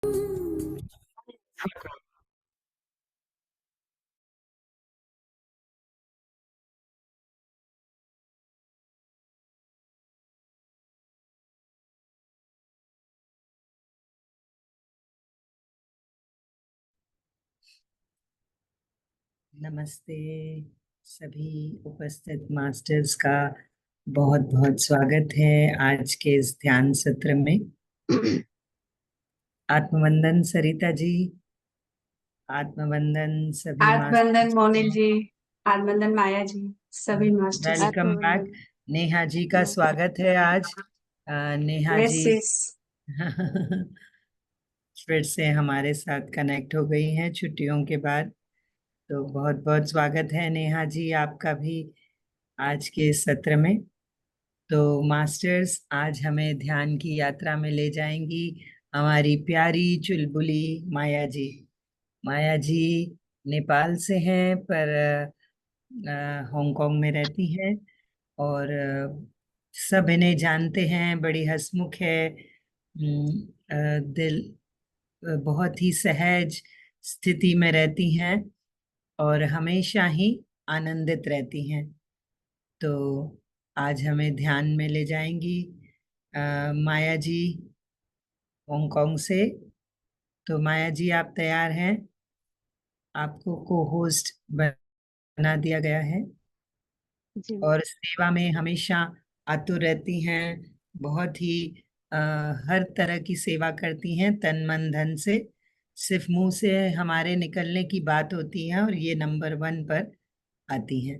नमस्ते सभी उपस्थित मास्टर्स का बहुत बहुत स्वागत है आज के इस ध्यान सत्र में। आत्मवंदन सरिता जी, आत्मवंदन सभी आत्मवंदन मास्टर्स मोनिल को। जी, आत्मवंदन माया जी, सभी masters. Welcome back. Neha ji का स्वागत है आज। Neha yes ji yes. फिर से हमारे साथ कनेक्ट हो गई हैं छुट्टियों के बाद। तो बहुत बहुत स्वागत है नेहा जी आपका भी आज के इस सत्र में। तो मास्टर्स आज हमें ध्यान की यात्रा में ले जाएंगी हमारी प्यारी चुलबुली माया जी। माया जी नेपाल से हैं पर हांगकांग में रहती हैं और सब इन्हें जानते हैं। बड़ी हंसमुख है। दिल बहुत ही सहज स्थिति में रहती हैं और हमेशा ही आनंदित रहती हैं। तो आज हमें ध्यान में ले जाएंगी माया जी हांगकांग से। तो माया जी आप तैयार हैं? आपको को होस्ट बना दिया गया है जी और सेवा में हमेशा आतुर रहती हैं। बहुत ही अ, हर तरह की सेवा करती हैं तन मन धन से। सिर्फ मुंह से हमारे निकलने की बात होती है और ये नंबर 1 पर आती हैं।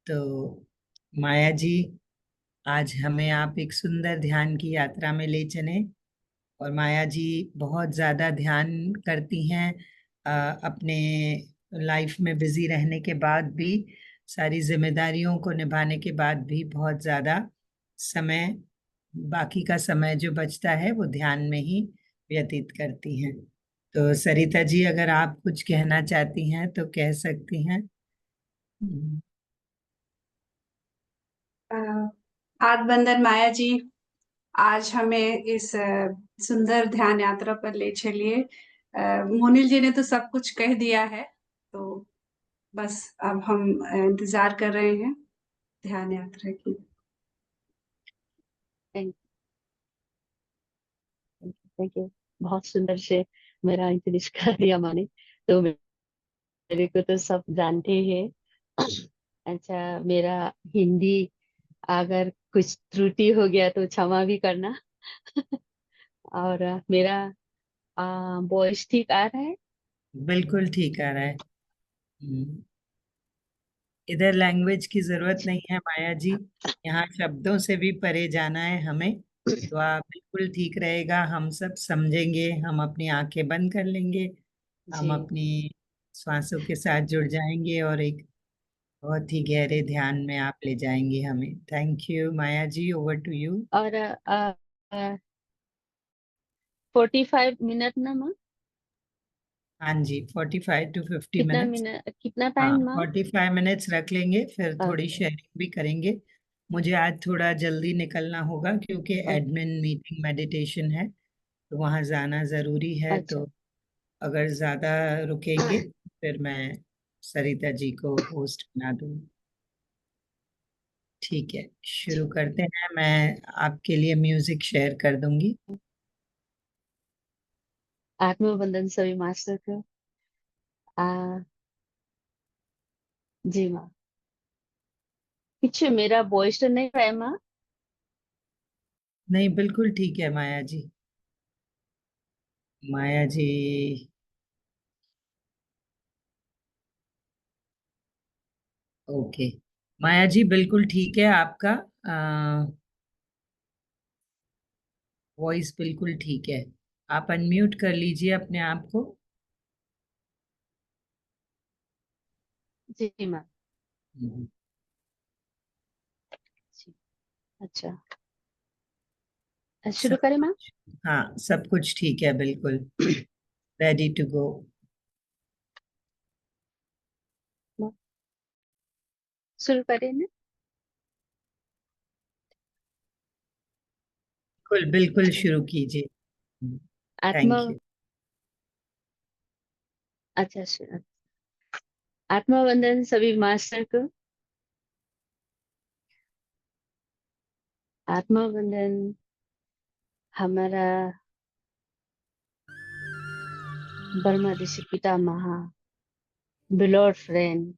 तो माया जी आज हमें आप एक सुंदर ध्यान की यात्रा में ले चलें। और माया जी बहुत ज्यादा ध्यान करती हैं अपने लाइफ में बिजी रहने के बाद भी। सारी जिम्मेदारियों को निभाने के बाद भी बहुत ज्यादा समय, बाकी का समय जो बचता है वो ध्यान में ही व्यतीत करती हैं। तो सरिता जी अगर आप कुछ कहना चाहती हैं तो कह सकती हैं। आत्मवंदन माया जी, आज हमें इस सुंदर ध्यान यात्रा पर ले चलिए। मोनिल जी ने तो सब कुछ कह दिया है, तो बस अब हम इंतजार कर रहे हैं ध्यान यात्रा की। Thank you. बहुत सुंदर से मेरा इंट्रोड्यूस कर दिया माने। तो मेरे को तो सब जानते हैं। अच्छा, मेरा हिंदी अगर कुछ त्रुटि हो गया तो क्षमा भी करना। और मेरा वॉइस ठीक आ रहा है? बिल्कुल ठीक आ रहा है। हम्म, इधर लैंग्वेज की जरूरत नहीं है माया जी। यहाँ शब्दों से भी परे जाना है हमें। तो आप बिल्कुल ठीक रहेगा, हम सब समझेंगे। हम अपनी आंखें बंद कर लेंगे, हम जी। अपनी श्वासों के साथ जुड़ जाएंगे और एक बहुत ही गहरे ध्यान में आप ले जाएंगे हमें। Thank you Maya ji, over to you. और 45 मिनट ना माँ? हाँ जी, 45 to 50 मिनट्स। कितना हाँ, टाइम माँ? 45 मिनट्स रख लेंगे, फिर थोड़ी ओके। शेयरिंग भी करेंगे। मुझे आज थोड़ा जल्दी निकलना होगा क्योंकि ओके। एडमिन मीटिंग मेडिटेशन है, तो वहाँ जाना जरूरी है। अच्छा। तो अगर ज्यादा रुकेंगे फिर मैं सरिता जी को होस्ट बना दूंगी। ठीक है, शुरू करते हैं। मैं आपके लिए म्यूजिक शेयर कर दूंगी। आत्मबंधन सभी मास्टर को। आ, जी माँ। पीछे मेरा वॉइस तो नहीं रहा है माँ? नहीं, बिल्कुल ठीक है माया जी। माया जी ओके। माया जी बिल्कुल ठीक है, आपका वॉइस बिल्कुल ठीक है। आप अनम्यूट कर लीजिए अपने आप को। जी माँ। हम्म, जी। अच्छा, शुरू सब करें माँ? हाँ, सब कुछ ठीक है बिल्कुल। Ready to go. माँ, शुरू करें ना? बिल्कुल बिल्कुल शुरू कीजिए। आत्मा थैंक यू। अच्छा सर, आत्मा वंदन सभी मास्टर को। आत्मा वंदन हमारा ब्रह्मा ऋषि पितामह, बिलोड फ्रेंड,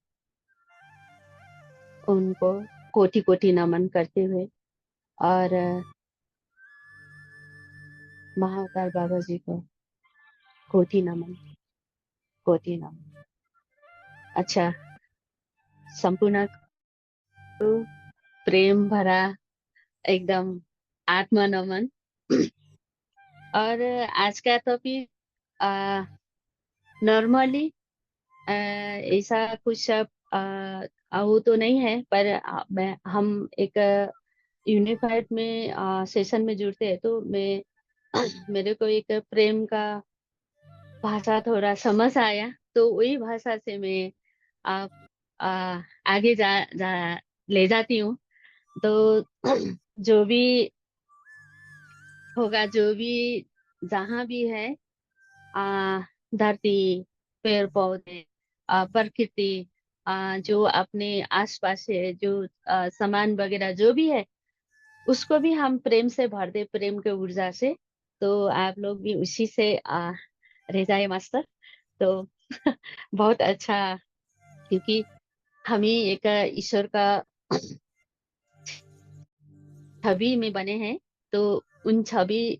उनको कोटि कोटि नमन करते हुए, और महाअवतार बाबा जी को कोटि नमन, कोटि नमन। अच्छा, संपूर्ण को प्रेम भरा एकदम आत्मा नमन। और आज का टॉपिक नॉर्मली ऐसा कुछ वो तो नहीं है, पर हम एक यूनिफाइड में सेशन में जुड़ते हैं, तो मैं मेरे को एक प्रेम का भाषा थोड़ा समझ आया, तो वही भाषा से मैं आप आगे जा ले जाती हूँ। तो जो भी होगा, जो भी जहाँ भी है, आ, धरती, पेड़ पौधे, प्रकृति, जो अपने आसपास है, जो सामान वगैरह जो भी है, उसको भी हम प्रेम से भर दे, प्रेम के ऊर्जा से। तो आप लोग भी उसी से रह जाए मास्टर। तो बहुत अच्छा, क्योंकि हम ही एक ईश्वर का छवि में बने हैं, तो उन छवि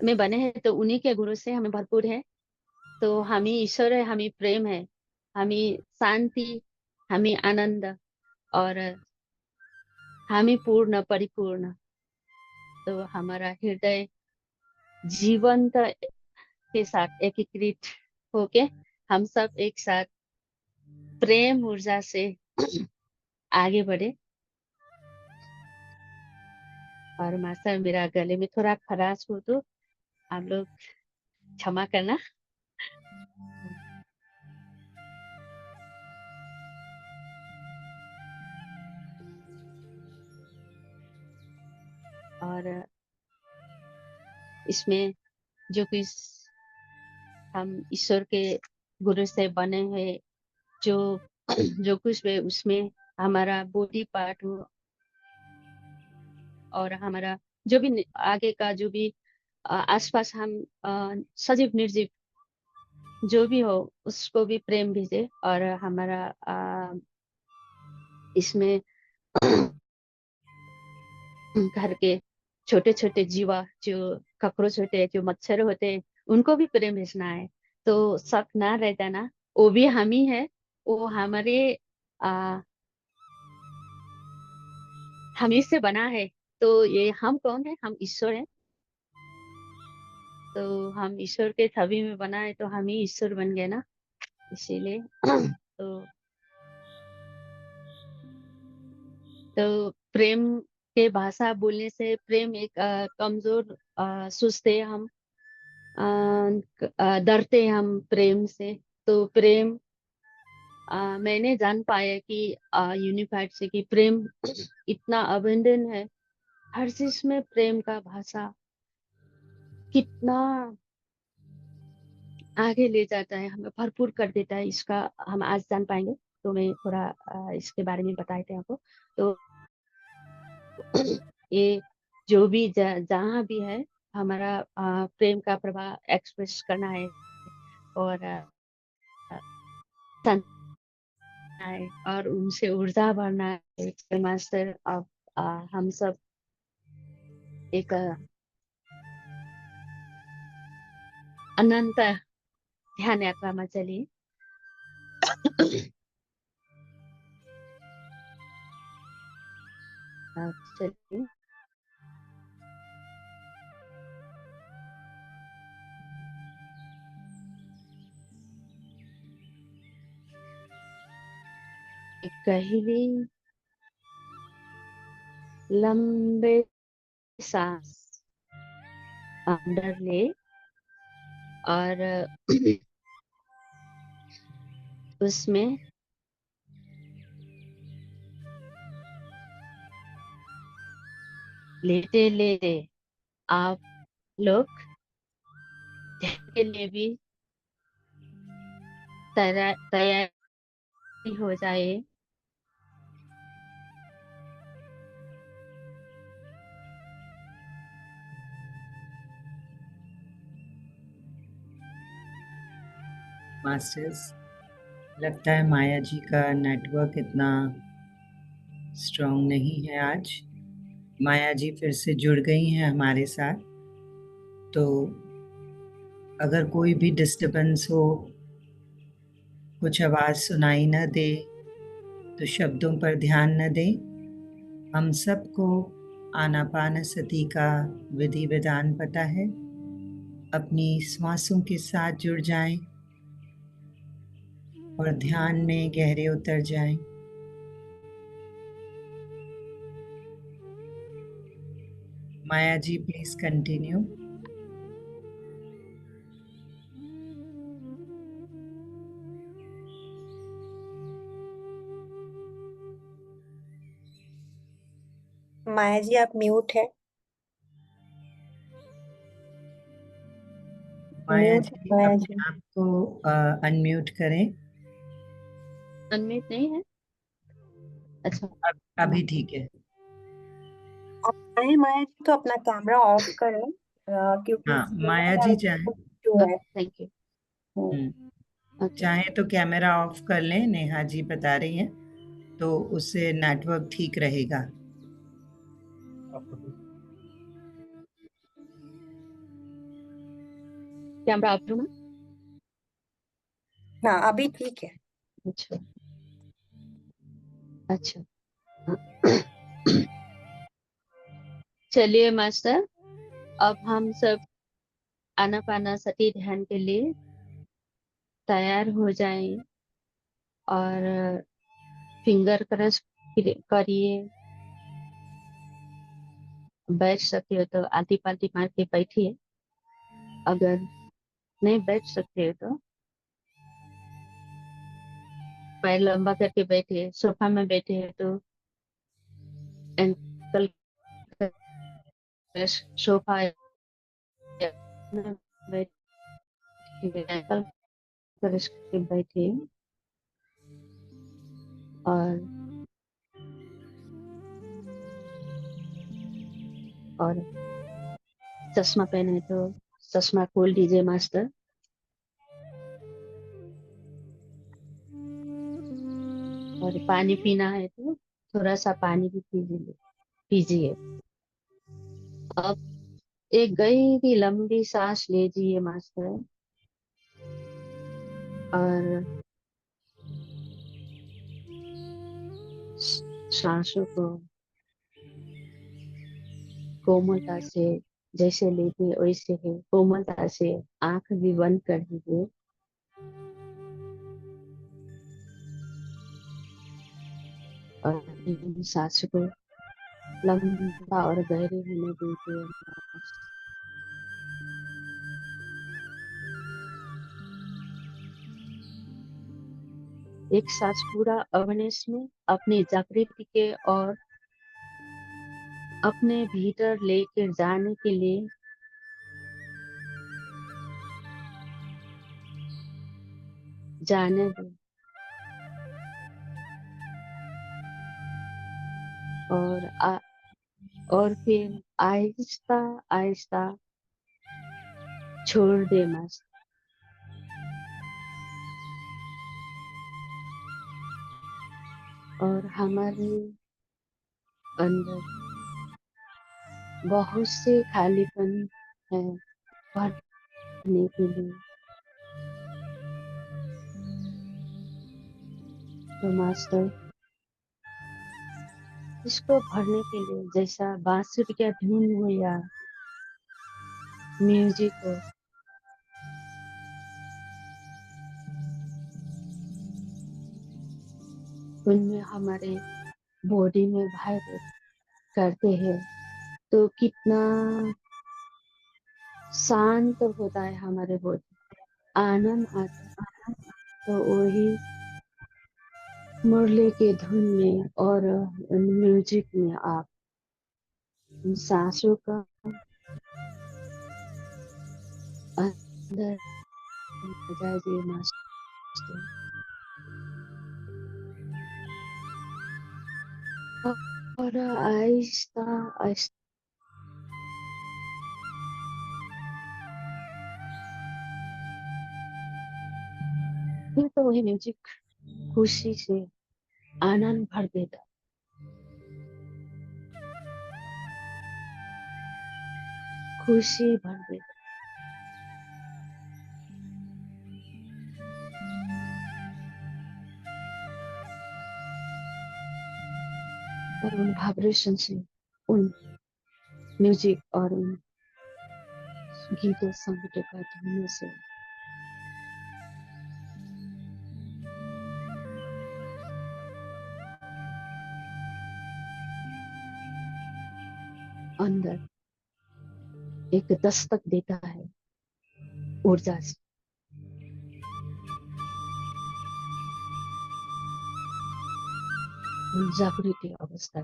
में बने हैं, तो उन्हीं के गुरु से हमें भरपूर है। तो हम ही ईश्वर है, हम ही प्रेम है, हम ही शांति, हम ही आनंद, और हम ही पूर्ण परिपूर्ण। तो हमारा हृदय जीवंत के साथ एकीकृत होके हम सब एक साथ प्रेम ऊर्जा से आगे बढ़े। और मास्टर, मेरा गले में थोड़ा खराश हो, तो आप लोग क्षमा करना। और इसमें जो कुछ हम ईश्वर के गुरु से बने हैं, जो जो कुछ भी उसमें हमारा बॉडी पार्ट हो, और हमारा जो भी आगे का जो भी आसपास हम सजीव निर्जीव जो भी हो, उसको भी प्रेम भेजे। और हमारा इसमें घर के छोटे छोटे जीवा, जो कॉकरोच होते हैं, जो मच्छर होते हैं, उनको भी प्रेम भेजना है। तो शक ना रहता ना, वो भी हम ही है, वो हमारे आ, हम ही से बना है। तो ये हम कौन है? हम ईश्वर है। तो हम ईश्वर के छवि में बना है, तो हम ही ईश्वर बन गए ना, इसीलिए। तो तो प्रेम के भाषा बोलने से प्रेम एक कमजोर सोचते हैं हम, डरते हैं हम प्रेम से। तो प्रेम मैंने जान पाया कि यूनिफाइड से कि प्रेम इतना अबंडन है, हर चीज में प्रेम का भाषा कितना आगे ले जाता है, हमें भरपूर कर देता है, इसका हम आज जान पाएंगे। तो मैं थोड़ा इसके बारे में बताए थे आपको। तो ये जो भी जहाँ भी है, हमारा प्रेम का प्रभाव एक्सप्रेस करना है, और समझना है, और उनसे ऊर्जा भरना है। मास्टर, अब हम सब एक अनंत ध्यान यात्रा में चलिए। चलिए, एक गहरी लंबे सांस अंदर ले, और उसमें लेते लेते आप लोग ध्यान के लिए भी तैयारी हो जाए। मास्टर्स, लगता है माया जी का नेटवर्क इतना स्ट्रांग नहीं है आज। माया जी फिर से जुड़ गई हैं हमारे साथ, तो अगर कोई भी डिस्टरबेंस हो, कुछ आवाज सुनाई न दे, तो शब्दों पर ध्यान न दें। हम सबको आनापानसति का विधि विधान पता है। अपनी श्वासों के साथ जुड़ जाएं और ध्यान में गहरे उतर जाएं। माया जी, प्लीज कंटिन्यू। माया जी आप म्यूट है। माया म्यूट जी, माया अपने जी। आप को अनम्यूट करें। अनम्यूट नहीं है? अच्छा, अभी ठीक है। आप चाहें माया जी तो अपना कैमरा ऑफ करें, क्योंकि हाँ, माया जी चाहें। जो है। Thank you. Hmm, okay. चाहें तो कैमरा ऑफ कर लें, नेहा जी बता रही हैं, तो उससे नेटवर्क ठीक रहेगा। कैमरा आप ना। हाँ अभी ठीक है। अच्छा अच्छा। चलिए मास्टर, अब हम सब आनापानासति ध्यान के लिए तैयार हो जाएं और फिंगर क्रश करिए। बैठ सकते हो तो आधी पालती मार के बैठिए। अगर नहीं बैठ सकते हो तो पैर लंबा करके बैठिए। सोफा में बैठे हैं तो एंकल क्रश, सोफा में बैठिए, एंकल क्रश के बैठिए और और चश्मा पहने तो चश्मा खोल दीजिए मास्टर। और पानी पीना है तो थोड़ा सा पानी भी पीजिए। अब एक गहरी लंबी सांस लीजिए मास्टर, और सांसों को कोमलता से, जैसे लेते वैसे है, कोमलता से आंख भी बंद कर दीजिए। और इन सांसों को लंबा और गहरे होने दीजिए। एक सांस पूरा अवेयरनेस में अपनी जागृति के और अपने भीतर लेकर जाने के लिए जाने दो। और फिर आहिस्ता आहिस्ता छोड़ दे मस्त। और हमारे अंदर बहुत से खालीपन है भरने के लिए। तो मास्टर इसको भरने के लिए जैसा बांसुरी का धुन हो या म्यूजिक हो, उनमें हमारे बॉडी में वाइब्रेट करते हैं तो कितना शांत होता है हमारे बॉडी, आनंद आता है। तो वही मुरली के धुन में और म्यूजिक में आप उन सांसों का अंदर जाइए मास्टर। और आहिस्ता आहिस्ता फिर तो वही म्यूजिक खुशी से आनंद भर देता, खुशी भर देता। और उन वाइब्रेशन से, उन म्यूजिक और उन गीतों संगीतों का धुन से अंदर एक दस्तक देता है ऊर्जा से। उन जागृति अवस्था।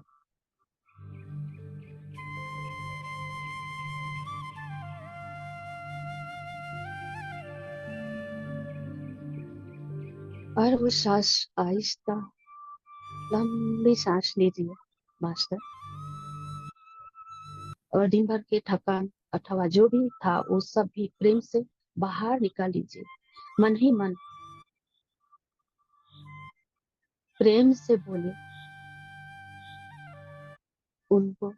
और वो सांस आहिस्ता लंबी सांस लीजिए मास्टर, और दिन भर के थकान अथवा जो भी था वो सब भी प्रेम से बाहर निकाल लीजिए। मन ही मन प्रेम से बोले उनको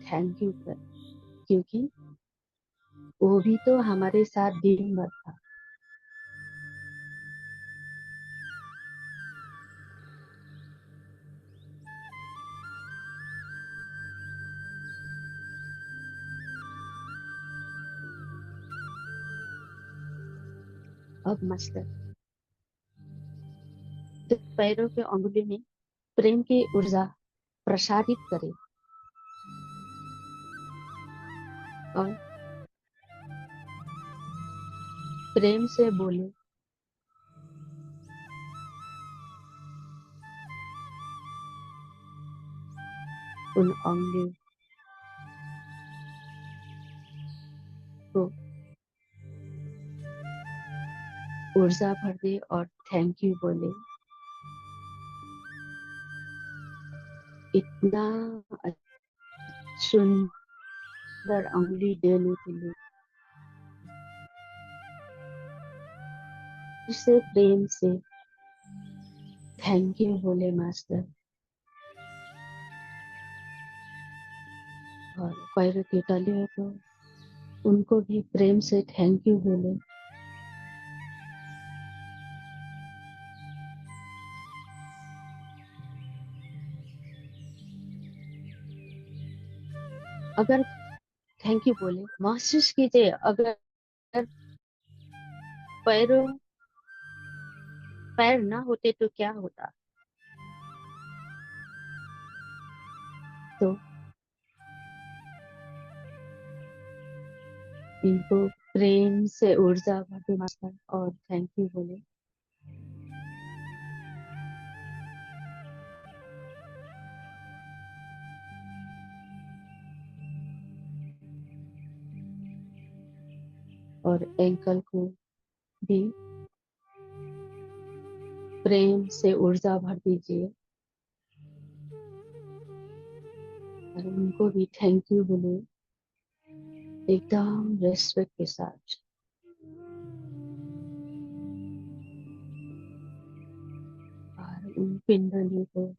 थैंक यू कर, क्योंकि वो भी तो हमारे साथ दिन भर था। अब मास्टर तो पैरों के अंगुली में प्रेम की ऊर्जा प्रसारित करें और प्रेम से बोले उन अंगुली को ऊर्जा भर दे और थैंक यू बोले। इतना सुंदर अंगुली देने के लिए इसे प्रेम से थैंक यू बोले मास्टर। और पैरों की तलियों को उनको भी प्रेम से थैंक यू बोले। अगर थैंक यू बोले, महसूस कीजिए अगर पैर ना होते तो क्या होता। तो इनको प्रेम से ऊर्जा भर दे मास्टर और थैंक यू बोले। और एंकल को भी प्रेम से ऊर्जा भर दीजिए और उनको भी थैंक यू बोले एकदम रेस्पेक्ट के साथ। और उन पिंडली को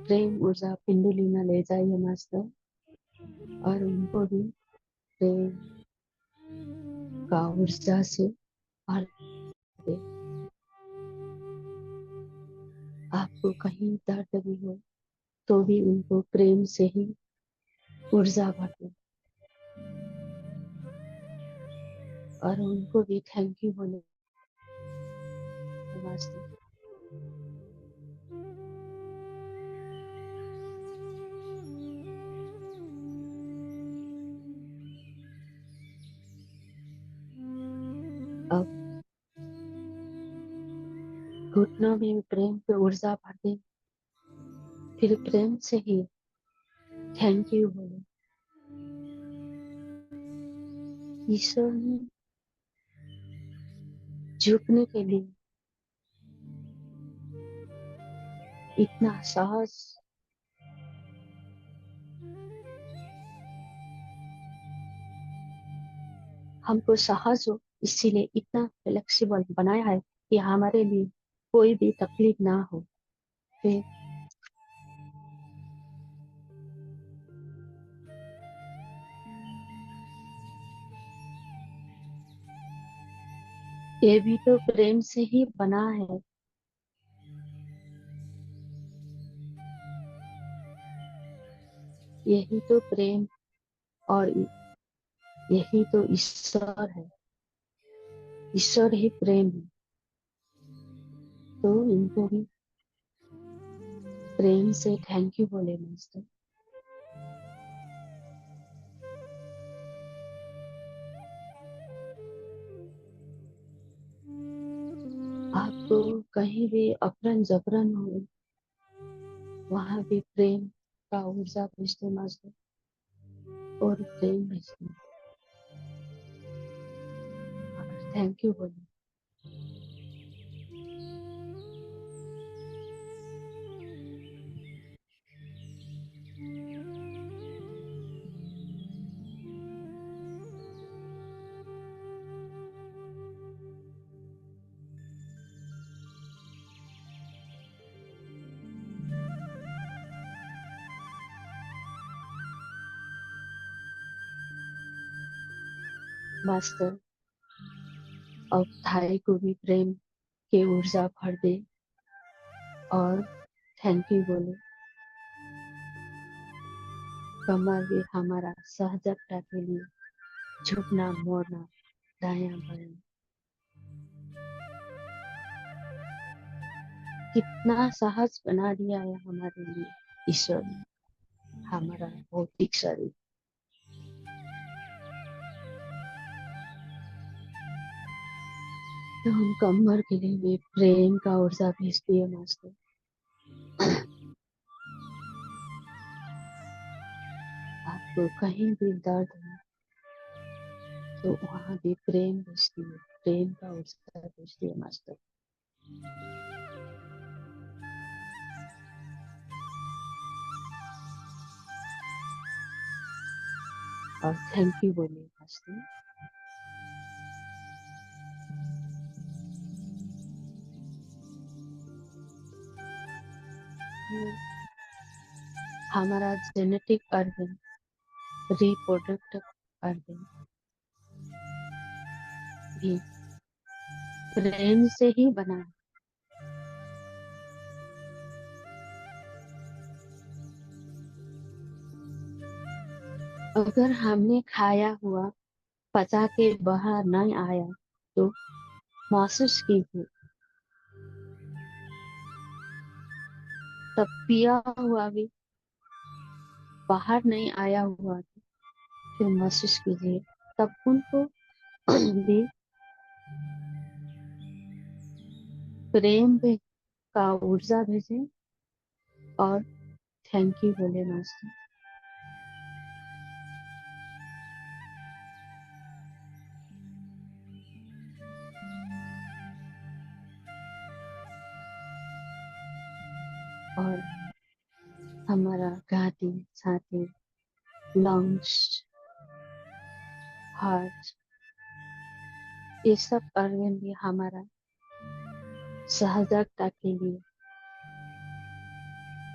प्रेम ऊर्जा पिंडली में ले जाइए मास्टर और उनको भी प्रेम का ऊर्जा से भर दे। आपको कहीं दर्द भी हो तो भी उनको प्रेम से ही ऊर्जा भर दे और उनको भी थैंक यू बोले मास्टर। अब घुटनों में प्रेम की ऊर्जा भर दे, फिर प्रेम से ही थैंक यू बोले। ईश्वर में झुकने के लिए इतना साहस, हमको साहस हो, इसीलिए इतना फ्लेक्सिबल बनाया है कि हमारे लिए कोई भी तकलीफ ना हो। फिर ये भी तो प्रेम से ही बना है। यही तो प्रेम और यही तो ईश्वर है। ईश्वर ही प्रेम है, तो इनको भी प्रेम से थैंक यू बोले मास्टर। आपको कहीं भी अफरन जफरन हो, वहां भी प्रेम का ऊर्जा भेजते मास्टर, और प्रेम भेजते और थैंक यू बोले। मास्टर अब थाई को भी प्रेम के ऊर्जा भर दे और थैंक यू बोले। कमर भी हमारा सहजता के लिए झुकना मोड़ना दाया बाया, कितना सहज बना दिया है हमारे लिए ईश्वर ने हमारा भौतिक शरीर। तो हम कमर के लिए भी प्रेम का ऊर्जा भेजती है मास्टर। आपको कहीं भी दर्द है तो वहां भी प्रेम भेजती है, प्रेम का ऊर्जा भेजती है मास्टर। और थैंक यू बोलिए मास्टर। हमारा जेनेटिक ऑर्गन, रिप्रोडक्टिव ऑर्गन भी प्रेम से ही बना है। अगर हमने खाया हुआ पचा के बाहर नहीं आया तो महसूस कीजिए, तब पिया हुआ भी बाहर नहीं आया हुआ तो फिर महसूस कीजिए, तब उनको भी प्रेम का ऊर्जा भेजें और थैंक यू बोले मास्टर। और हमारा घाटी, छाती, लंग्स, हार्ट, ये सब ऑर्गन भी हमारा सहजता के लिए,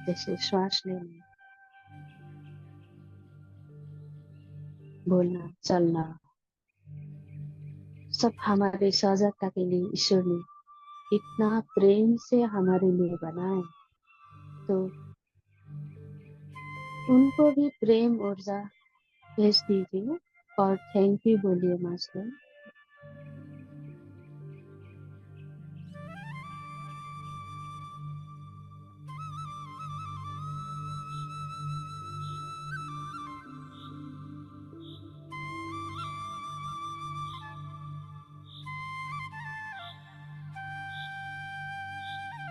जैसे श्वास लेना, बोलना, चलना, सब हमारे सहजता के लिए ईश्वर ने इतना प्रेम से हमारे लिए बनाए, तो उनको भी प्रेम ऊर्जा भेज दीजिए और थैंक यू बोलिए मास्टर।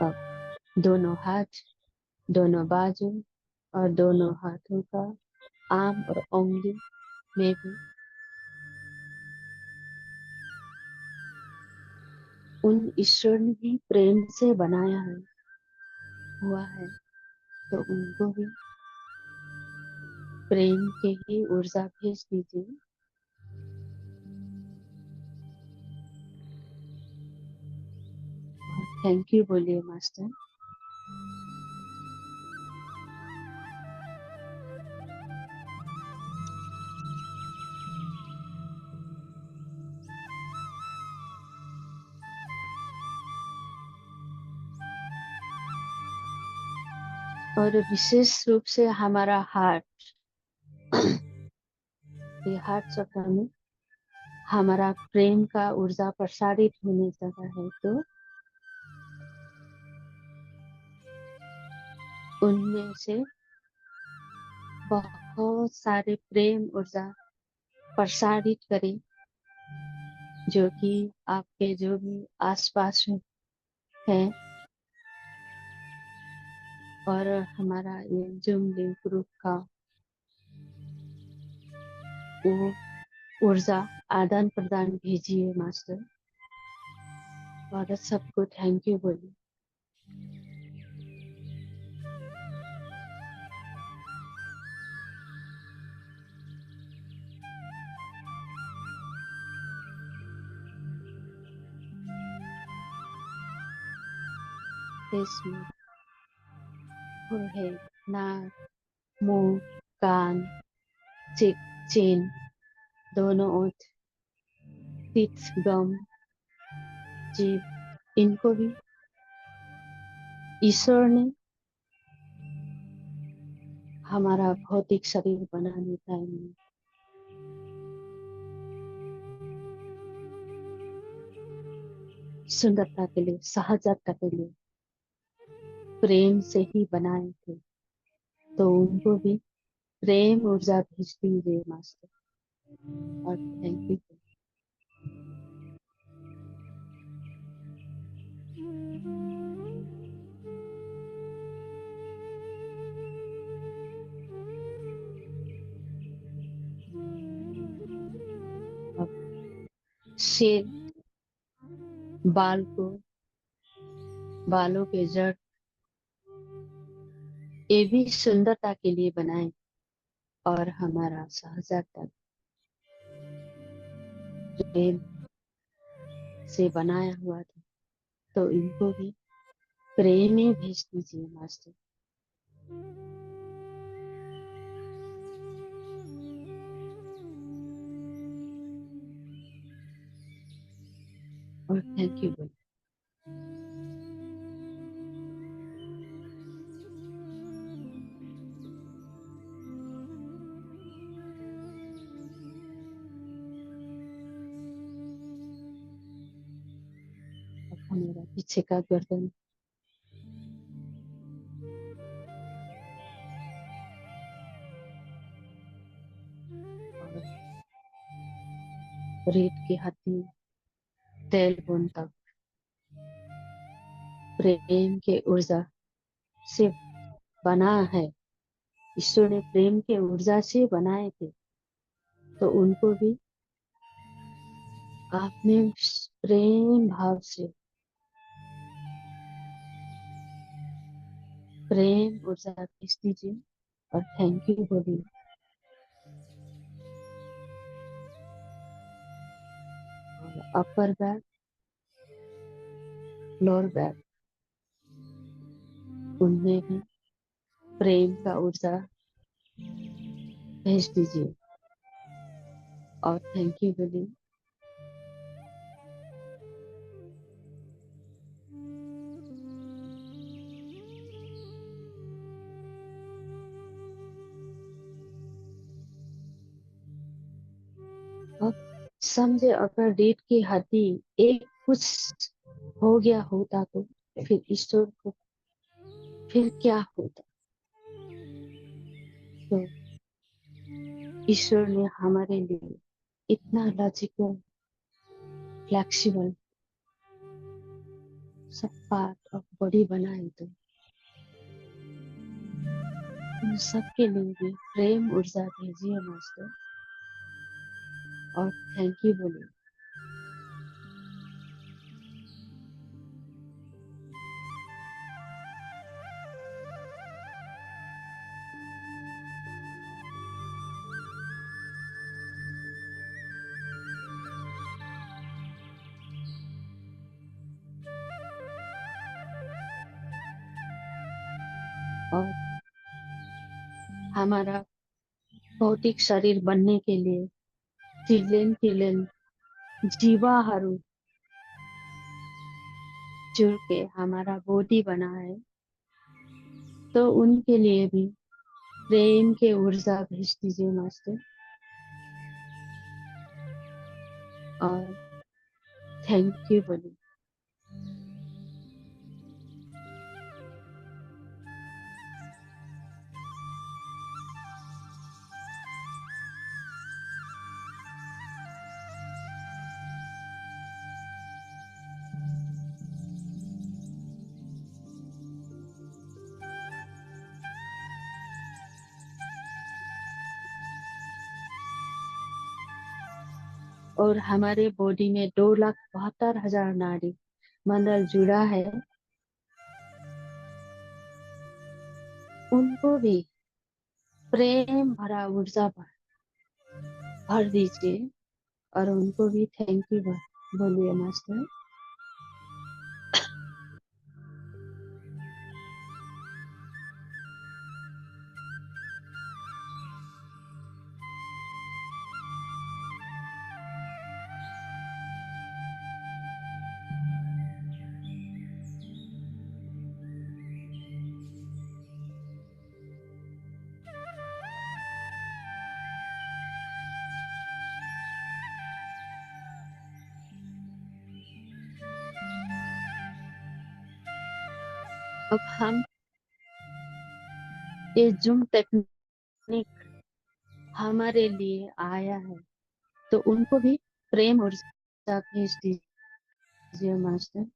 अब दोनों हाथ, दोनों बाजू और दोनों हाथों का आम और उंगली में भी उन ईश्वर ने ही प्रेम से बनाया है हुआ है, तो उनको भी प्रेम के ही ऊर्जा भेज दीजिए। और थैंक यू बोलिए मास्टर। और विशेष रूप से हमारा हार्ट, ये हार्ट चक्र में हमारा प्रेम का ऊर्जा प्रसारित होने लगा है, तो उनमें से बहुत सारे प्रेम ऊर्जा प्रसारित करें, जो कि आपके जो भी आसपास है। और हमारा ये जूम लिंक ग्रुप का वो ऊर्जा आदान प्रदान भेजिए मास्टर। और सबको थैंक यू बोलिए। फेस में फोरहेड, नाक, मुंह, कान, चिक, चेन, दोनों ओठ, टीथ, गम, जीभ, इनको भी ईश्वर ने हमारा भौतिक शरीर बनाने टाइम में सुंदरता के लिए, सहजता के लिए प्रेम से ही बनाए थे, तो उनको भी प्रेम ऊर्जा भेज दीजिए मास्टर। और थैंक यू। अब शेर बालों के जड़ ये भी सुंदरता के लिए बनाए, और हमारा सहजता प्रेम से बनाया हुआ था, तो इनको भी प्रेम ही भेज दीजिए मास्टर। और थैंक यू बोलिए। अब मेरा पीछे का गर्दन, और रीढ़ की हड्डी, टेलबोन तक प्रेम के ऊर्जा से बना है। ईश्वर ने प्रेम के ऊर्जा से बनाए थे, तो उनको भी आपने प्रेम भाव से प्रेम ऊर्जा भेज दीजिए। और थैंक यू बोलिए। और अपर बैक, लोअर बैक, उनमें भी प्रेम का ऊर्जा भेज दीजिए। और थैंक यू बोलिए। अब समझे, अगर रीढ़ की हड्डी एक कुछ हो गया होता, तो फिर ईश्वर को फिर क्या होता। तो ईश्वर ने हमारे लिए इतना लॉजिकल, फ्लेक्सिबल सब पार्ट ऑफ बॉडी बनाए, तो उन सबके लिए भी प्रेम ऊर्जा भेजिए मास्टर। और थैंक यू बोलिए। हमारा भौतिक शरीर बनने के लिए ट्रिलियन ट्रिलियन जीवाणु जुड़ के हमारा बॉडी बना है, तो उनके लिए भी प्रेम के ऊर्जा भेज दीजिए मास्टर, और थैंक यू बोलिए। और हमारे बॉडी में 2,72,000 नाड़ी मंडल जुड़ा है, उनको भी प्रेम भरा ऊर्जा भर दीजिए, और उनको भी थैंक यू बोलिए मास्टर। अब हम ये जूम टेक्निक हमारे लिए आया है, तो उनको भी प्रेम ऊर्जा भेज दीजिए मास्टर,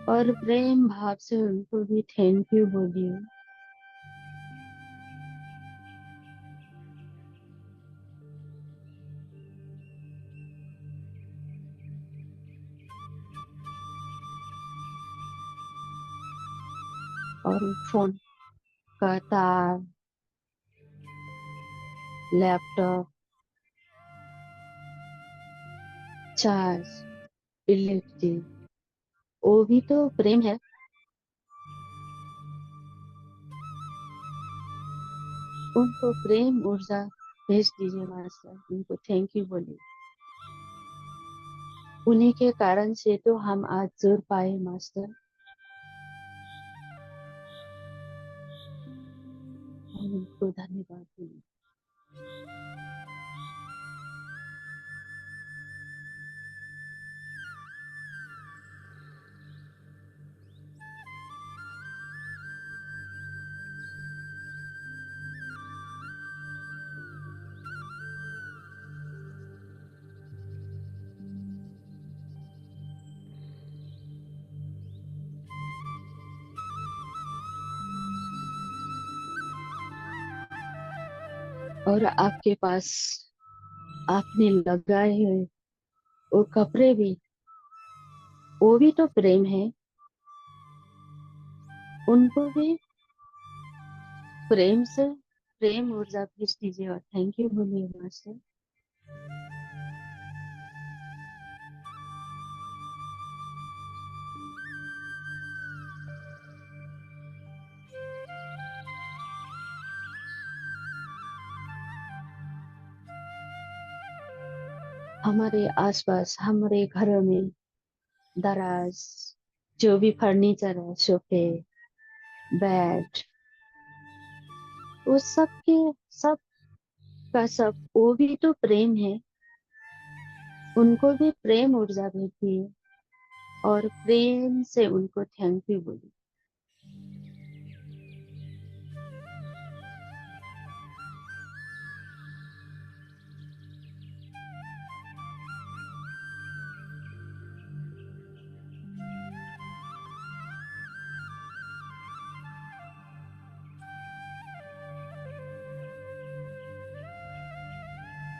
और प्रेम भाव से उनको भी थैंक यू बोलिए। और फोन का तार, लैपटॉप, चार्ज, इलेक्ट्रिक, वो भी तो प्रेम है। उनको प्रेम ऊर्जा भेज दीजिए मास्टर, उनको थैंक यू बोलिए। उन्हीं के कारण से तो हम आज जुड़ पाए मास्टर, हम उनको धन्यवाद बोलिए। और आपके पास आपने लगाए हुए वो कपड़े भी, वो भी तो प्रेम है, उनको भी प्रेम से प्रेम ऊर्जा भेज दीजिए और थैंक यू बोलिए मास्टर। हमारे आसपास, हमारे घरों में दराज, जो भी फर्नीचर है, सोफे, बेड, वो सब के सब का सब, वो भी तो प्रेम है, उनको भी प्रेम ऊर्जा भेजिए और प्रेम से उनको थैंक यू बोलिए।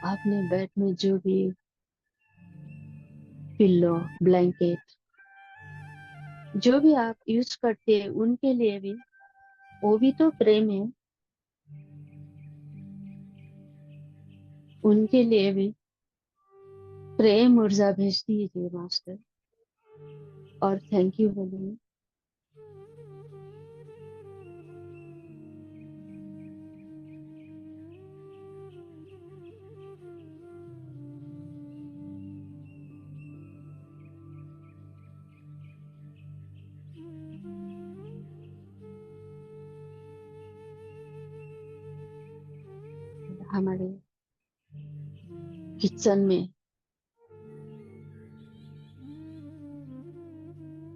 आपने बेड में जो भी पिल्लो, ब्लैंकेट, जो भी आप यूज करते हैं, उनके लिए भी, वो भी तो प्रेम है, उनके लिए भी प्रेम ऊर्जा भेज दीजिए मास्टर और थैंक यू बोलिए। हमारे किचन में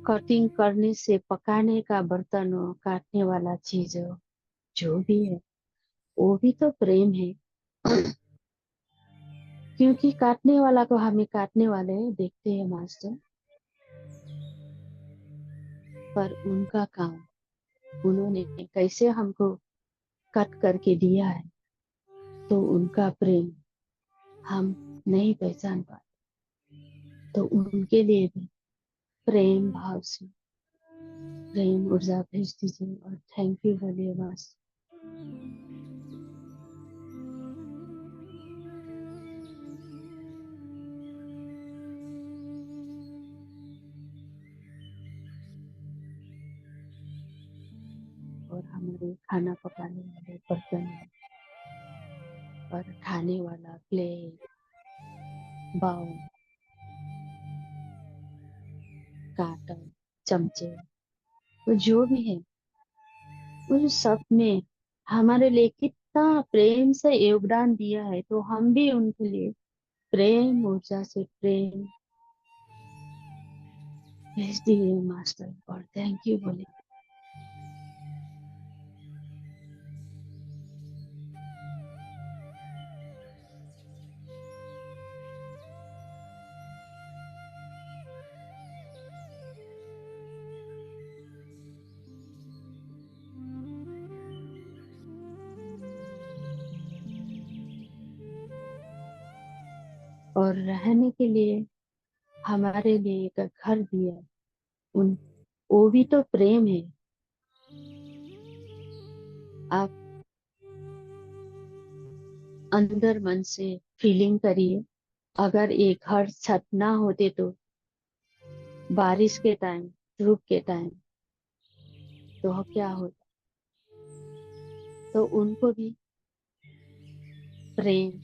कटिंग करने से पकाने का बर्तन हो, काटने वाला चीज हो, जो भी है वो भी तो प्रेम है। क्योंकि काटने वाला को हमें काटने वाले देखते हैं मास्टर, पर उनका काम, उन्होंने कैसे हमको कट करके दिया है, तो उनका प्रेम हम नहीं पहचान पाते। तो उनके लिए भी प्रेम भाव से प्रेम ऊर्जा भेज दीजिए और थैंक यू बोलिए मास्टर। और हमारे खाना पकाने वाले बर्तन और खाने वाला प्लेट, बाउल, काटर, चमचे, तो जो भी है उन सब में हमारे लिए कितना प्रेम से योगदान दिया है, तो हम भी उनके लिए प्रेम ऊर्जा से प्रेम भेज दिए मास्टर और थैंक यू बोले। और रहने के लिए हमारे लिए एक घर दिया, उन वो भी तो प्रेम है। आप अंदर मन से फीलिंग करिए, अगर ये घर छत ना होते तो बारिश के टाइम, धूप के टाइम तो क्या होता। तो उनको भी प्रेम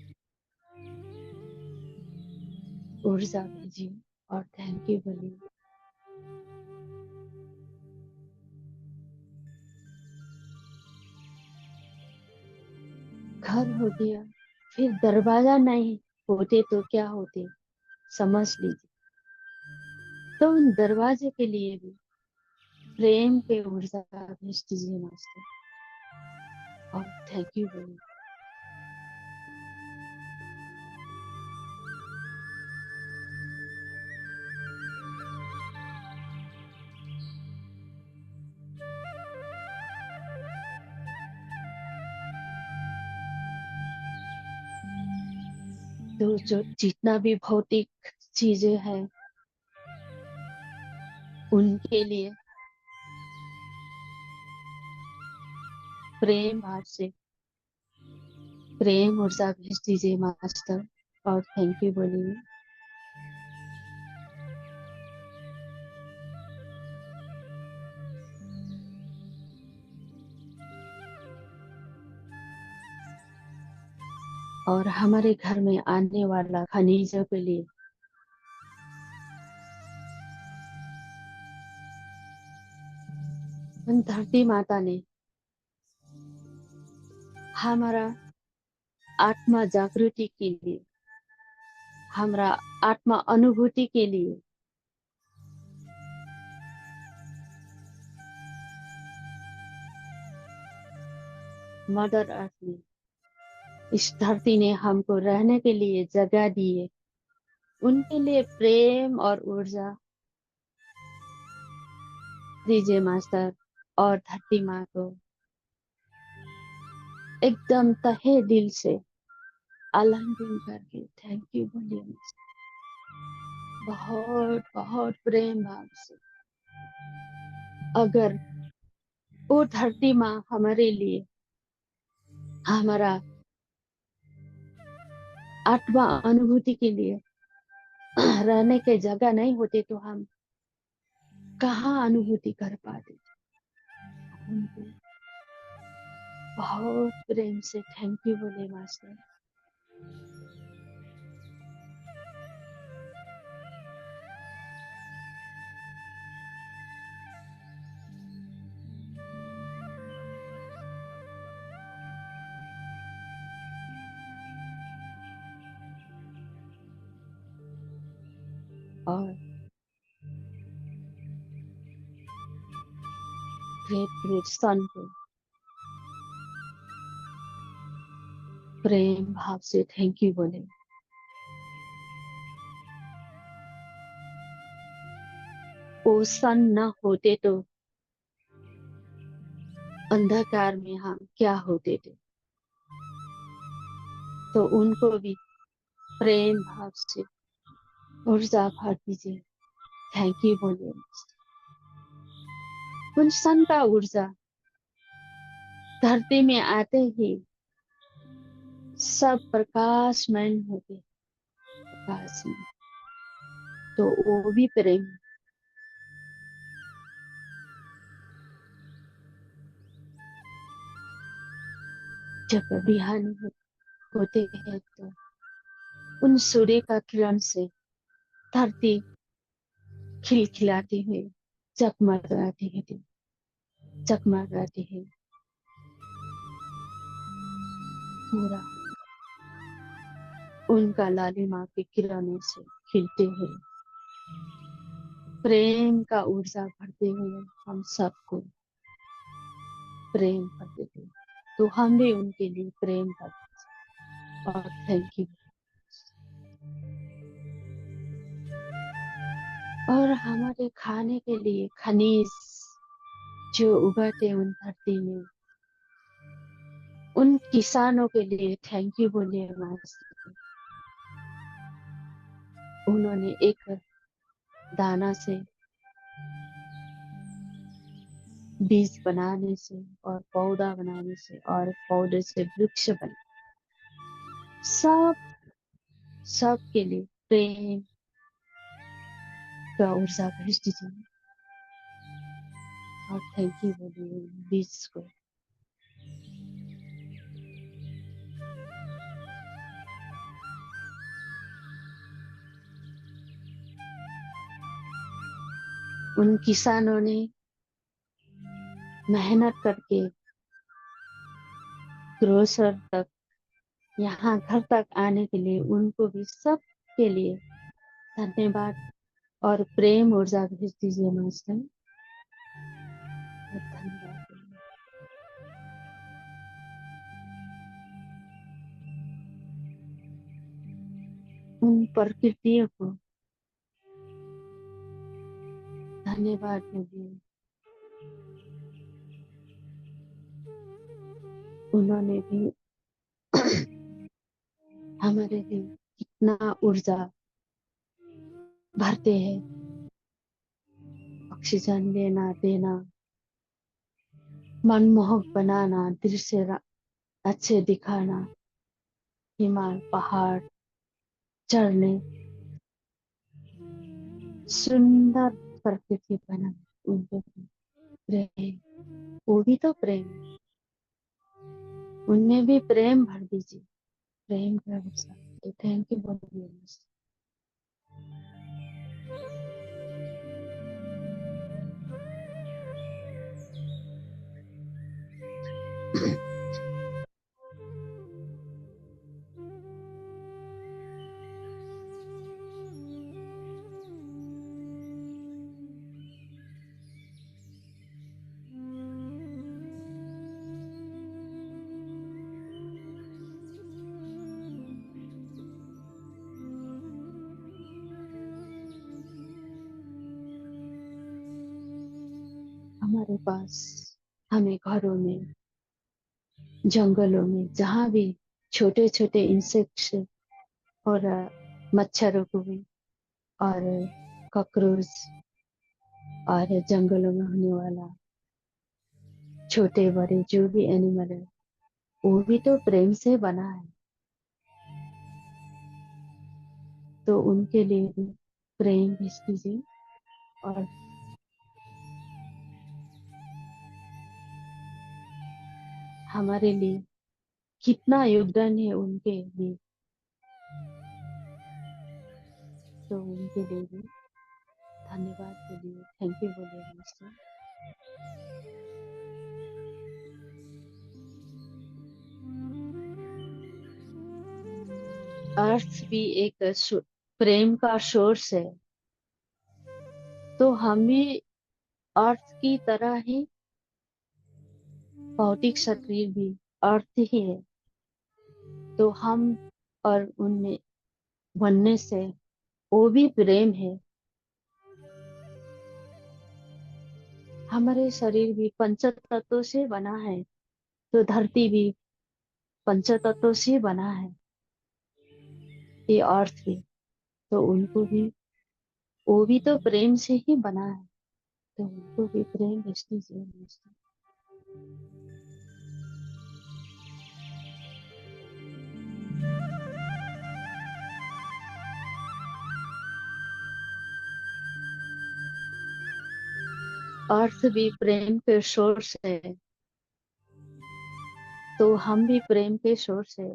ऊर्जा भेजिए और थैंक यू बोलिए। घर हो गया, फिर दरवाजा नहीं होते तो क्या होते, समझ लीजिए। तो उन दरवाजे के लिए भी प्रेम के ऊर्जा भेज दीजिए मास्टर और थैंक यू बोलिए। तो जो जितना भी भौतिक चीजें हैं उनके लिए प्रेम भाव से प्रेम ऊर्जा भेज दीजिए मास्टर और थैंक यू बोलिए। और हमारे घर में आने वाला खनिजों के लिए उन धरती माता ने हमारा आत्मा जागृति के लिए, हमारा आत्मा अनुभूति के लिए मदर अर्थ ने, इस धरती ने हमको रहने के लिए जगह दी है। उनके लिए प्रेम और ऊर्जा दीजिए मास्टर और धरती माँ को एकदम तहे दिल से आलिंगन करके थैंक यू बोलिए मास्टर। बहुत बहुत प्रेम भाव से। अगर वो धरती माँ हमारे लिए, हमारा आत्मा अनुभूति के लिए रहने के जगह नहीं होते तो हम कहाँ अनुभूति कर पाते। उनको बहुत प्रेम से थैंक यू बोले मास्टर। और ग्रेट ग्रेट सन को प्रेम भाव से थैंक यू बोले। वो सन न होते तो अंधकार में हम क्या होते थे। तो उनको भी प्रेम भाव से ऊर्जा भर दीजिए, थैंक यू बोलिए। उन सन का ऊर्जा धरती में आते ही सब प्रकाशमय होते, प्रकाशमय। तो वो भी प्रेम। जब बिहानी होते हैं तो उन सूर्य का किरण से धरती खिलखिलाती हुई जगमगाती है, जगमगाती है पूरा उनका लालिमा की किरणों से खिलते हुए प्रेम का ऊर्जा भरते हुए हम सबको प्रेम कर देते हैं। तो हम भी उनके लिए प्रेम करते हैं और थैंक यू। और हमारे खाने के लिए खनिज जो उगाते उन धरती में, उन किसानों के लिए थैंक यू बोलिए मास्टर। उन्होंने एक दाना से बीज बनाने से और पौधा बनाने से और पौधे से वृक्ष बने, सब के लिए प्रेम का ऊर्जा भेज दीजिए और थैंक यू बोलिए बीज को। उन किसानों ने मेहनत करके ग्रोसर तक, यहाँ घर तक आने के लिए उनको भी सब के लिए धन्यवाद और प्रेम ऊर्जा भेज दीजिए मास्टर। धन्यवाद। उन प्रकृतियों को धन्यवाद बोलिए, उन्होंने भी हमारे लिए कितना ऊर्जा भरते हैं, ऑक्सीजन लेना देना, मनमोहक बनाना, दृश्य अच्छे दिखाना, हिमालय पहाड़ चढ़ने, सुंदर प्रकृति बना, उनको प्रेम, वो भी तो प्रेम, उनमें भी प्रेम भर दीजिए, प्रेम का ऊर्जा। तो थैंक यू बोलिए। हमारे पास, हमें घरों में, जंगलों में, जहाँ भी छोटे छोटे इंसेक्ट्स और मच्छरों को भी और कॉकरोच और जंगलों में होने वाला छोटे बड़े जो भी एनिमल है, वो भी तो प्रेम से बना है। तो उनके लिए भी प्रेम भेज दीजिए और हमारे लिए कितना योगदान है उनके लिए, तो उनके लिए भी धन्यवाद बोलिए, थैंक यू बोलिए मास्टर। अर्थ भी एक प्रेम का सोर्स है, तो हम भी अर्थ की तरह ही, भौतिक शरीर भी अर्थ ही है। तो हम और उनमें बनने से वो भी प्रेम है। हमारे शरीर भी पंच तत्वों से बना है, तो धरती भी पंच तत्वों से बना है, ये अर्थ भी। तो उनको भी, वो भी तो प्रेम से ही बना है, तो उनको भी प्रेम भेजनी चाहिए। अर्थ भी प्रेम के सोर्स है, तो हम भी प्रेम के सोर्स है,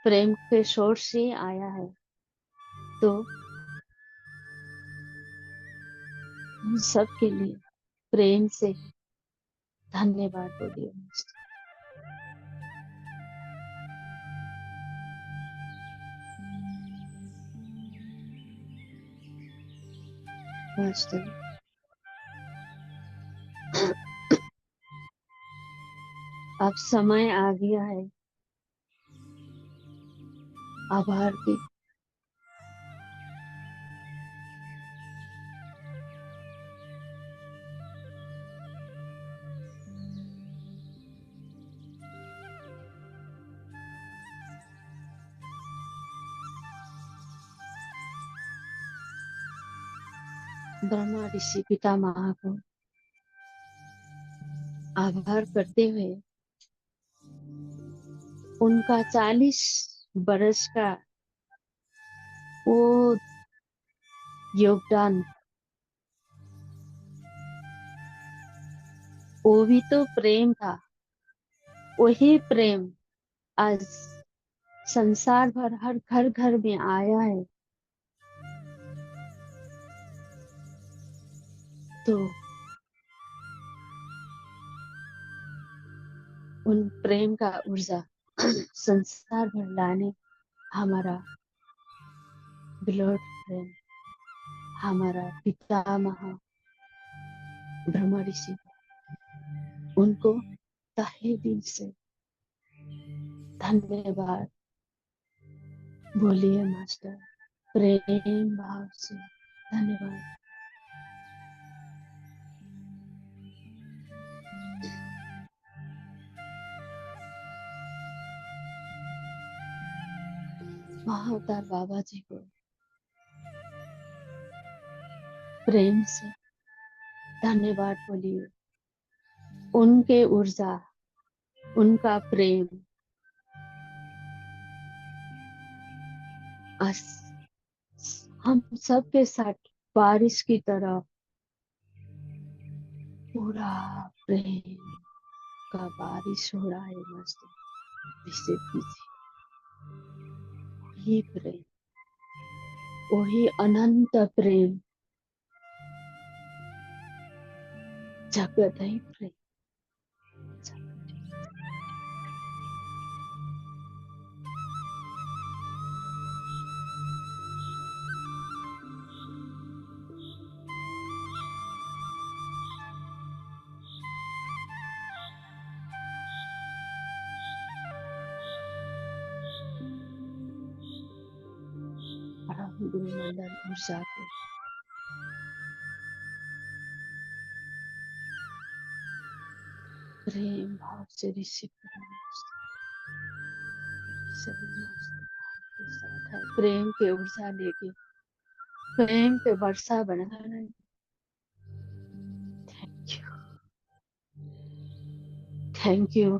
प्रेम के सोर्स से आया है। तो हम सबके लिए प्रेम से धन्यवाद बोलिए। मास्टर, अब समय आ गया है आभार की। ब्रह्मा ऋषि पितामह को आभार करते हुए, उनका 40 बरस का वो योगदान, वो भी तो प्रेम था। वही प्रेम आज संसार भर हर घर घर में आया है। तो उन प्रेम का ऊर्जा संसार भर लाने, हमारा ब्लड फ्रेंड, हमारा पितामह ब्रह्मा ऋषि, उनको तहे दिल से धन्यवाद बोलिए मास्टर, प्रेम भाव से धन्यवाद। महाअवतार बाबा जी को प्रेम से धन्यवाद बोलिए। उनके ऊर्जा, उनका प्रेम आज हम सबके साथ बारिश की तरह पूरा प्रेम का बारिश हो रहा है मास्टर। रिसीव कीजिए वही प्रेम, वही अनंत प्रेम, जगत है प्रेम। परम गुरु मंडल ऊर्जा को प्रेम भाव से रिसीव करना। सभी मास्टर के साथ है, प्रेम के ऊर्जा लेके प्रेम पे वर्षा बना रहे। Thank you, thank you.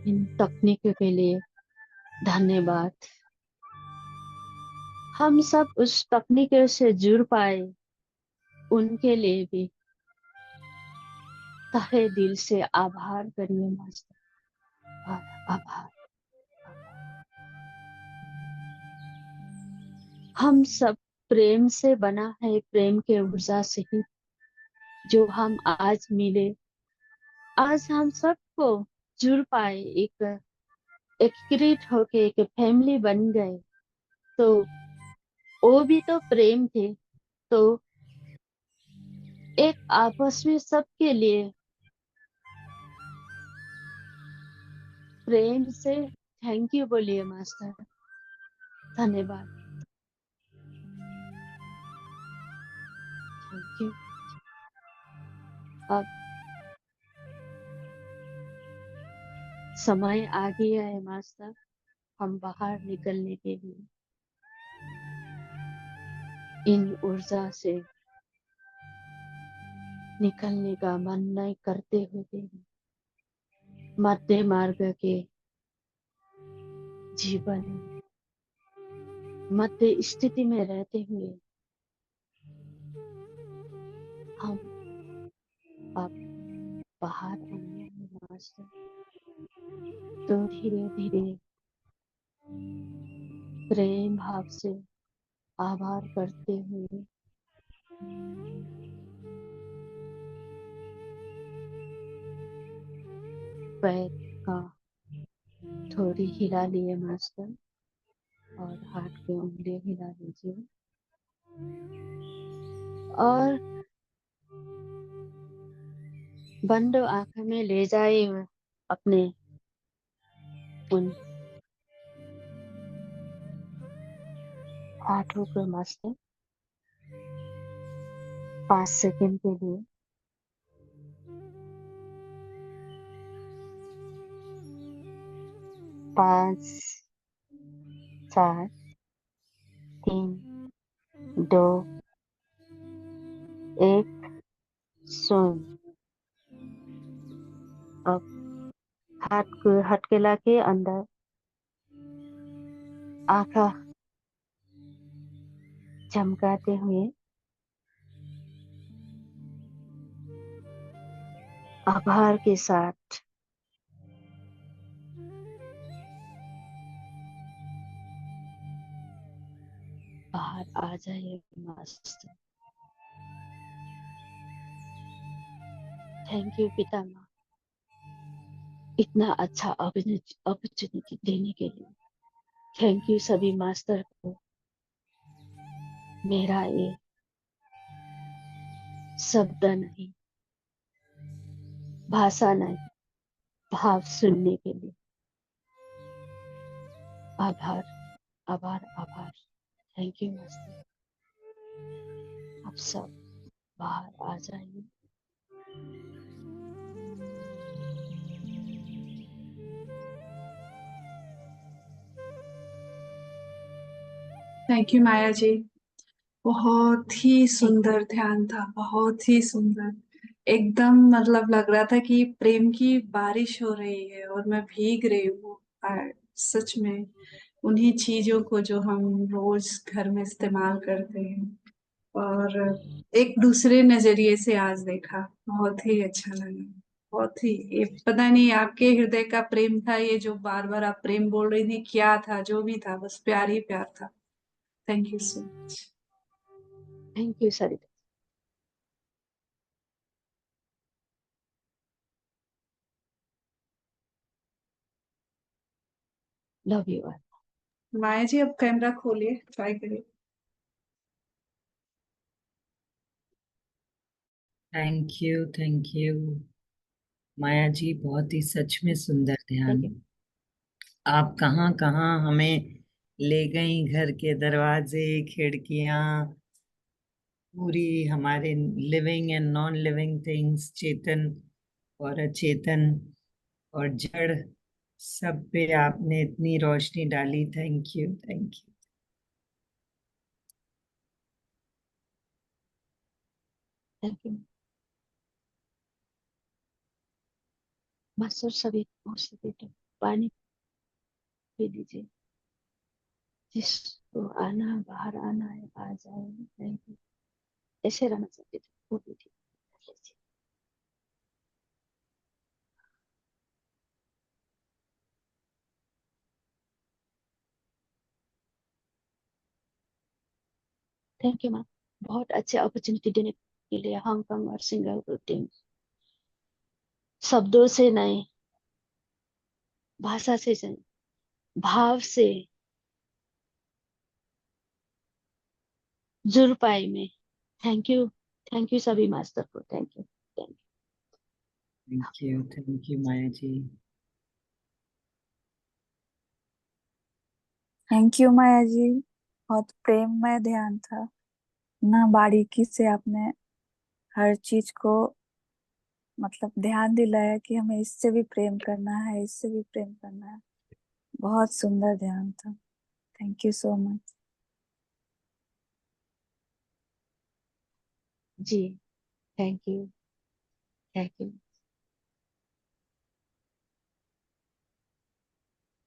इन तकनीकों के लिए धन्यवाद। हम सब उस तकनीक से जुड़ पाए, उनके लिए भी तहे दिल से आभार करिए मास्टर। आभार, आभार। हम सब प्रेम से बना है, प्रेम के ऊर्जा से ही जो हम आज मिले। आज हम सबको जुड़ पाए, एक एकीकृत होके एक फैमिली बन गए। तो वो भी तो प्रेम थे। तो एक आपस में सबके लिए प्रेम से थैंक यू बोलिए मास्टर। धन्यवाद। Thank you. अब समय आ गया है मास्टर, हम बाहर निकलने के लिए इन ऊर्जा से निकलने का मन नहीं करते हुए मध्य मार्ग के जीवन मध्य स्थिति में रहते हुए हम अब बाहर आए हैं मास्टर। तो धीरे धीरे प्रेम भाव से आभार करते हुए पैर का थोड़ी हिला लिए मास्टर और हाथ के उंगली हिला लीजिए और बंद आंख में ले जाए अपने उन हाथों को मास्टर 5 सेकंड के लिए। 5, 4, 3, 2, 1, शून्य। अब हाथ को हथेला के अंदर आंखा झमकाते हुए आभार के साथ बाहर आ जाइए मास्टर। थैंक यू पितामह, इतना अच्छा अपॉर्चुनिटी देने के लिए। थैंक यू सभी मास्टर को। मेरा ये शब्द नहीं, भाषा नहीं, भाव सुनने के लिए आभार आभार आभार। Thank you master. आप सब बाहर आ जाइए। Thank you Maya ji. बहुत ही सुंदर ध्यान था, बहुत ही सुंदर। एकदम मतलब लग रहा था कि प्रेम की बारिश हो रही है और मैं भीग रही हूँ। सच में उन्हीं चीजों को जो हम रोज घर में इस्तेमाल करते हैं और एक दूसरे नजरिए से आज देखा, बहुत ही अच्छा लगा। बहुत ही, ये पता नहीं आपके हृदय का प्रेम था ये जो बार बार आप प्रेम बोल रही थी, क्या था, जो भी था, बस प्यार ही प्यार था। Thank you so much. Thank you Sarita. Love you all. Maya ji अब कैमरा खोलिए, ट्राई करिए। थैंक यू माया जी, बहुत ही सच में सुंदर ध्यान। Thank you. आप कहाँ कहाँ हमें ले गई, घर के दरवाजे, खिड़कियाँ, पूरी हमारे living and non living things, चेतन और अचेतन और जड़, सब पे आपने इतनी रोशनी डाली। Thank you, thank you. Thank you master. सभी को पानी पी लीजिए। जिसको आना बाहर आना है आ जाए। Thank you. ऐसे रहना चाहते थे वो भी ठीक कर लीजिए। थैंक यू माँ, बहुत अच्छे अपॉर्चुनिटी देने के लिए। हांगकांग और सिंगापुर टीम शब्दों से नहीं, भाषा से नहीं, भाव से जुड़ पाई मैं। थैंक यू सभी मास्टर को, thank you, thank thank you Maya ji. Thank you Maya ji, बहुत प्रेममय ध्यान था ना। बारीकी से आपने हर चीज को मतलब ध्यान दिलाया कि हमें इससे भी प्रेम करना है, इससे भी प्रेम करना है। बहुत सुंदर ध्यान था। Thank you so much. जी, थैंक यू, थैंक यू।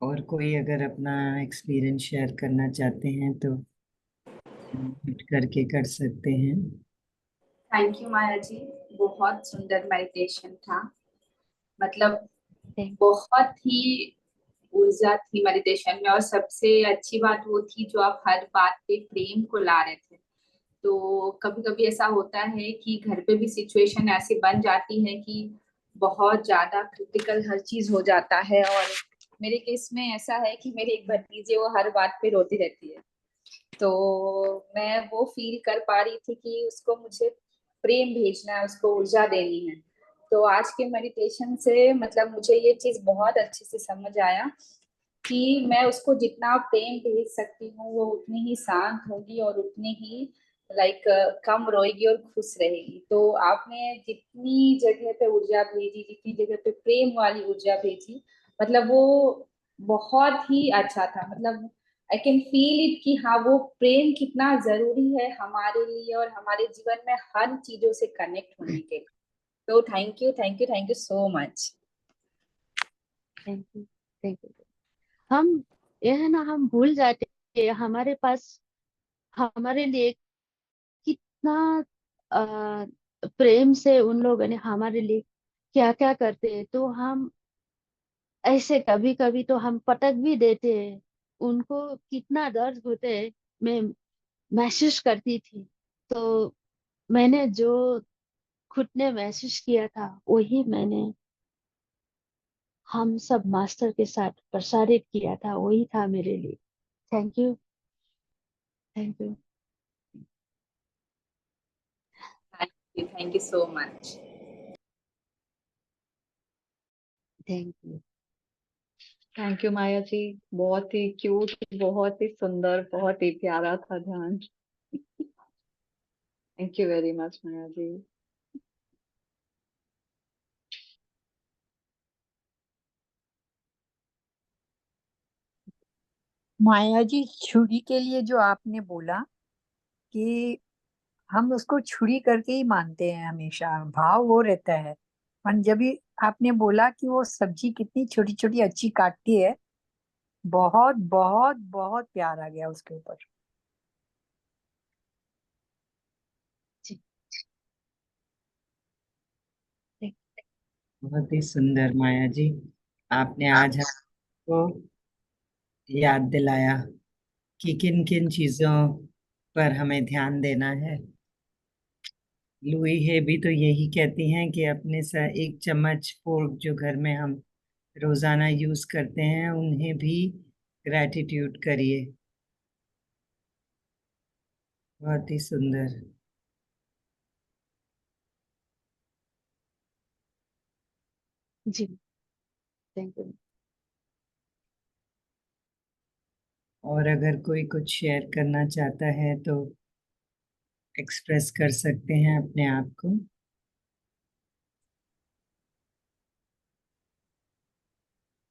और कोई अगर अपना एक्सपीरियंस शेयर करना चाहते हैं तो unmute करके कर सकते हैं। थैंक यू माया जी, बहुत सुंदर मेडिटेशन था। मतलब थैंक बहुत ही ऊर्जा थी मेडिटेशन में, और सबसे अच्छी बात वो थी जो आप हर बात पे प्रेम को ला रहे थे। तो कभी कभी ऐसा होता है कि घर पे भी सिचुएशन ऐसी बन जाती है कि बहुत ज्यादा क्रिटिकल हर चीज हो जाता है, और मेरे केस में ऐसा है कि मेरी एक भतीजी वो हर बात पे रोती रहती है। तो मैं वो फील कर पा रही थी कि उसको मुझे प्रेम भेजना है, उसको ऊर्जा देनी है। तो आज के मेडिटेशन से मतलब मुझे ये चीज बहुत अच्छे से समझ आया कि मैं उसको जितना प्रेम भेज सकती हूँ वो उतनी ही शांत होगी और उतनी ही लाइक कम रोएगी और खुश रहेगी। तो आपने जितनी जगह पे ऊर्जा भेजी, जितनी जगह पे प्रेम वाली ऊर्जा भेजी, मतलब वो बहुत ही अच्छा था। मतलब आई कैन फील इट कि हाँ, वो प्रेम कितना जरूरी है हमारे लिए और हमारे जीवन में हर चीजों से कनेक्ट होने के लिए। तो thank you, thank you, thank you so much. You, thank you. हम, यह है ना, हम भूल जाते हैं हमारे पास हमारे लिए कितना अ, प्रेम से उन लोगों ने हमारे लिए क्या क्या करते हैं। तो हम ऐसे कभी कभी तो हम पटक भी देते हैं। उनको कितना दर्द होते है मैं महसूस करती थी। तो मैंने जो खुद ने महसूस किया था वही मैंने हम सब मास्टर के साथ प्रसारित किया था, वही था मेरे लिए। Thank you, thank you, thank you so much. Thank you. Thank you Maya ji, बहुत ही क्यूट, बहुत ही सुंदर, बहुत ही प्यारा था ध्यान। थैंक यू वेरी मच माया जी। माया जी, छुरी के लिए जो आपने बोला कि हम उसको छुरी करके ही मानते हैं, हमेशा भाव वो रहता है। पर जब भी आपने बोला कि वो सब्जी कितनी छोटी छोटी अच्छी काटती है, बहुत बहुत बहुत प्यार आ गया उसके ऊपर। जी, thank बहुत ही सुंदर माया जी, आपने आज हमको याद दिलाया कि किन किन चीजों पर हमें ध्यान देना है। लुई है भी तो यही कहती हैं कि अपने सा एक चम्मच फोर्क जो घर में हम रोजाना यूज करते हैं उन्हें भी ग्रैटिट्यूड करिए। बहुत ही सुंदर। जी, थैंक यू। और अगर कोई कुछ शेयर करना चाहता है तो एक्सप्रेस कर सकते हैं अपने आप को।